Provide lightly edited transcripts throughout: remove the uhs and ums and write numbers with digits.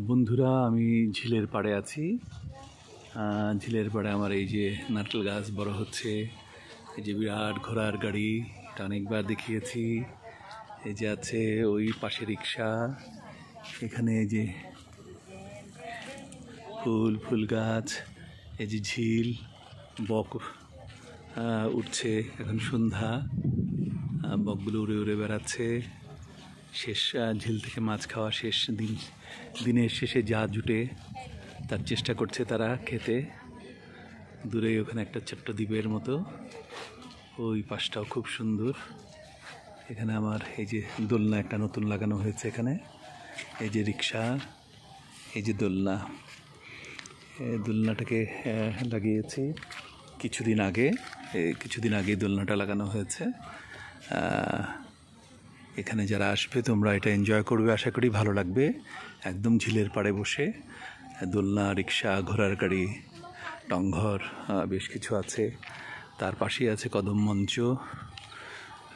বন্ধুরা, আমি ঝিলের পাড়ে আছি। ঝিলের পাড়ে আমার এই যে নারকেল গাছ বড় হচ্ছে, এই যে বিরাট ঘোড়ার গাড়ি, এটা অনেকবার দেখিয়েছি। এই যে আছে ওই পাশে রিক্সা, এখানে এই যে ফুল গাছ, এই যে ঝিল, বক উঠছে, এখন সন্ধ্যা, বকগুলো উড়ে উড়ে বেড়াচ্ছে। শেষ ঝিল থেকে মাছ খাওয়া শেষ দিনের শেষে যা জুটে তার চেষ্টা করছে তারা খেতে। দূরে ওখানে একটা ছোট্ট দ্বীপের মতো, ওই পাশটাও খুব সুন্দর। এখানে আমার এই যে দোলনা একটা নতুন লাগানো হয়েছে, এখানে এই যে রিক্সা, এই যে দোলনা, দোলনাটাকে লাগিয়েছি কিছুদিন আগে দোলনাটা লাগানো হয়েছে। এখানে যারা আসবে তোমরা এটা এনজয় করবে, আশা করি ভালো লাগবে। একদম ঝিলের পাড়ে বসে দোলনা, রিক্সা, ঘোড়ার গাড়ি, টংঘর বেশ কিছু আছে। তার পাশেই আছে কদম মঞ্চ,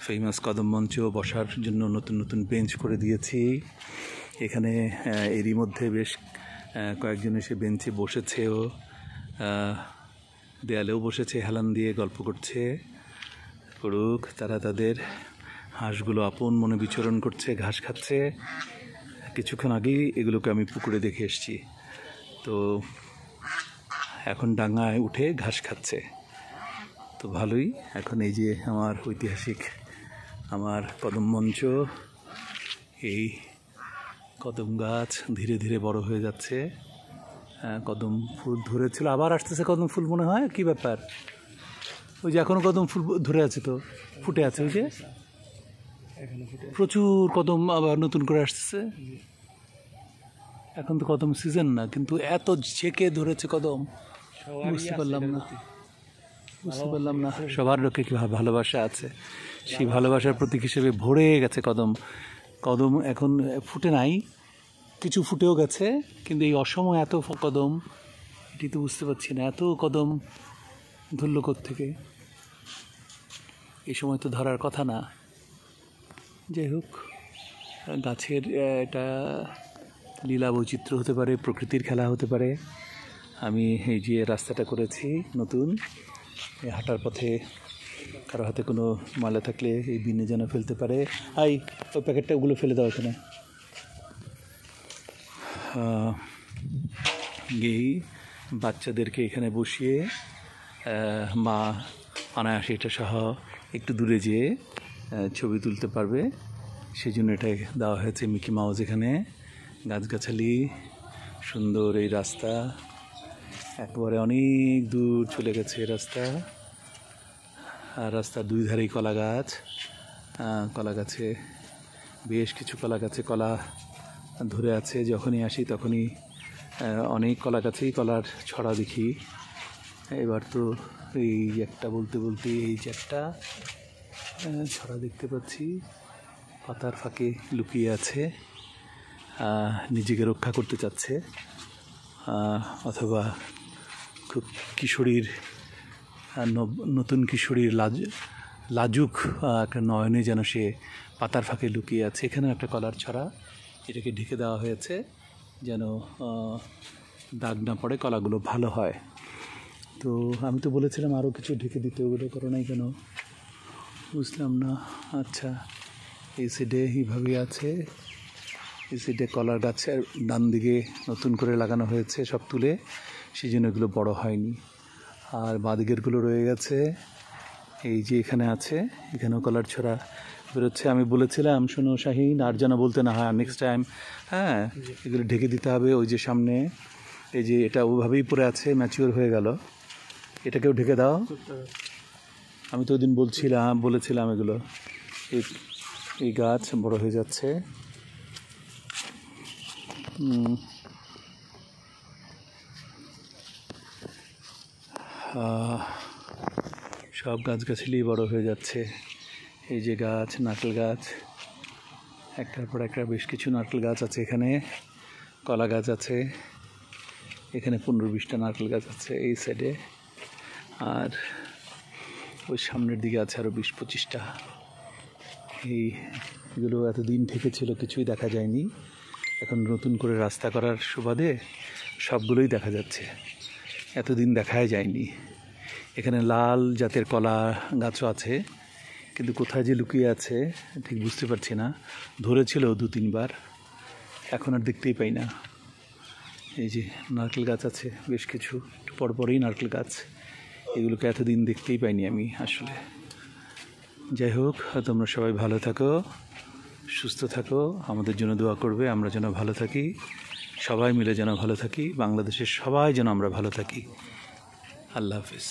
ফেমাস কদম মঞ্চ। বসার জন্য নতুন নতুন বেঞ্চ করে দিয়েছি এখানে। এরই মধ্যে বেশ কয়েকজন এসে বেঞ্চে বসেছেও, দেয়ালেও বসেছে, হেলান দিয়ে গল্প করুক। তারা তাদের হাঁসগুলো আপন মনে বিচরণ করছে, ঘাস খাচ্ছে। কিছুক্ষণ আগেই এগুলোকে আমি পুকুরে দেখে এসেছি, তো এখন ডাঙায় উঠে ঘাস খাচ্ছে, তো ভালোই। এখন এই যে আমার ঐতিহাসিক আমার কদম মঞ্চ, এই কদম গাছ ধীরে ধীরে বড় হয়ে যাচ্ছে। কদম ফুল ধরেছিল, আবার আসতেছে কদম ফুল, মনে হয়। কি ব্যাপার? ওই যে এখনো কদম ফুল ধরে আছে, তো ফুটে আছে, ওই যে প্রচুর কদম আবার নতুন করে আসতেছে। এখন তো কদম সিজন না, কিন্তু এত ঝেঁকে ধরেছে কদম, বুঝতে পারলাম না। সবার লোকে কি ভালোবাসা আছে, সেই ভালোবাসার প্রতীক হিসেবে ভরে গেছে কদম। এখন ফুটে নাই, কিছু ফুটেও গেছে, কিন্তু এই অসময় এত কদম, এটি তো বুঝতে পারছি না। এত কদম ধরল কোত্থেকে? এই সময় তো ধরার কথা না। যাই হোক, গাছের এটা লীলা বৈচিত্র্য হতে পারে, প্রকৃতির খেলা হতে পারে। আমি এই যে রাস্তাটা করেছি নতুন, এই হাঁটার পথে কারো হাতে কোনো ময়লা থাকলে এই বিনে যেন ফেলতে পারে। ওই প্যাকেটটা ওগুলো ফেলে দাও এখানে। এই বাচ্চাদেরকে এখানে বসিয়ে মা অনায়াসে এটা সহ একটু দূরে যেয়ে ছবি তুলতে পারবে, সেই জন্য এটাই দেওয়া হয়েছে মিকি মাউস। এখানে গাছগাছালি, সুন্দর এই রাস্তা, একবারে অনেক দূর চলে গেছে রাস্তা। আর রাস্তার দুই ধারেই কলা গাছে বেশ কিছু কলা ধরে আছে। যখনই আসি তখনই অনেক কলা গাছেই কলার ছড়া দেখি। এবার তো এই একটা বলতে এই যে একটা ছড়া দেখতে পাচ্ছি, পাতার ফাঁকে লুকিয়ে আছে, নিজেকে রক্ষা করতে চাচ্ছে, অথবা খুব নতুন কিশোরীর লাজুক একটা নয়নে যেন সে পাতার ফাঁকে লুকিয়ে আছে। এখানেও একটা কলার ছড়া, এটাকে ঢেকে দেওয়া হয়েছে যেন দাগ না পড়ে, কলাগুলো ভালো হয়। তো আমি তো বলেছিলাম আরও কিছু ঢেকে দিতে, ওগুলো করো নাই কেন বুঝলাম না। আচ্ছা, এই সাইডে এইভাবেই আছে, এই সাইডে কলার গাছের ডান দিকে নতুন করে লাগানো হয়েছে সব তুলে, সেই জন্য এগুলো বড় হয়নি। আর বাঁদিকেরগুলো রয়ে গেছে। এই যে এখানে আছে, এখানেও কলার ছড়া বেরোচ্ছে। আমি বলেছিলাম, শোনো শাহিন, আর যেন বলতে না হয় নেক্সট টাইম। হ্যাঁ, এগুলো ঢেকে দিতে হবে। ওই যে সামনে এই যে এটা ওভাবেই পড়ে আছে, ম্যাচিওর হয়ে গেল, এটাকেও ঢেকে দাও। আমি তো ওই দিন বলেছিলাম এগুলো, এই গাছ বড় হয়ে যাচ্ছে। সব গাছগাছালি বড় হয়ে যাচ্ছে। এই যে গাছ, নারকেল গাছ, একটার পর একটা বেশ কিছু নারকেল গাছ আছে। এখানে কলা গাছ আছে, এখানে 15-20টা নারকেল গাছ আছে এই সাইডে, আর ওই সামনের দিকে আছে আরও 20-25টা। এইগুলো এতদিন ঢেকে ছিল, কিছুই দেখা যায়নি। এখন নতুন করে রাস্তা করার সুবাদে সবগুলোই দেখা যাচ্ছে, এতদিন দেখাই যায়নি। এখানে লাল জাতের কলা গাছও আছে, কিন্তু কোথায় যে লুকিয়ে আছে ঠিক বুঝতে পারছি না। ধরেছিল 2-3 বার, এখন আর দেখতেই পাই না। এই যে নারকেল গাছ আছে বেশ কিছু, একটু পরপরই নারকেল গাছ, এগুলোকে এতদিন দেখতেই পাইনি আমি আসলে। যাই হোক, তোমরা সবাই ভালো থাকো, সুস্থ থাকো, আমাদের জন্য দোয়া করবে, আমরা যেন ভালো থাকি, সবাই মিলে যেন ভালো থাকি, বাংলাদেশের সবাই যেন আমরা ভালো থাকি। আল্লাহ হাফিজ।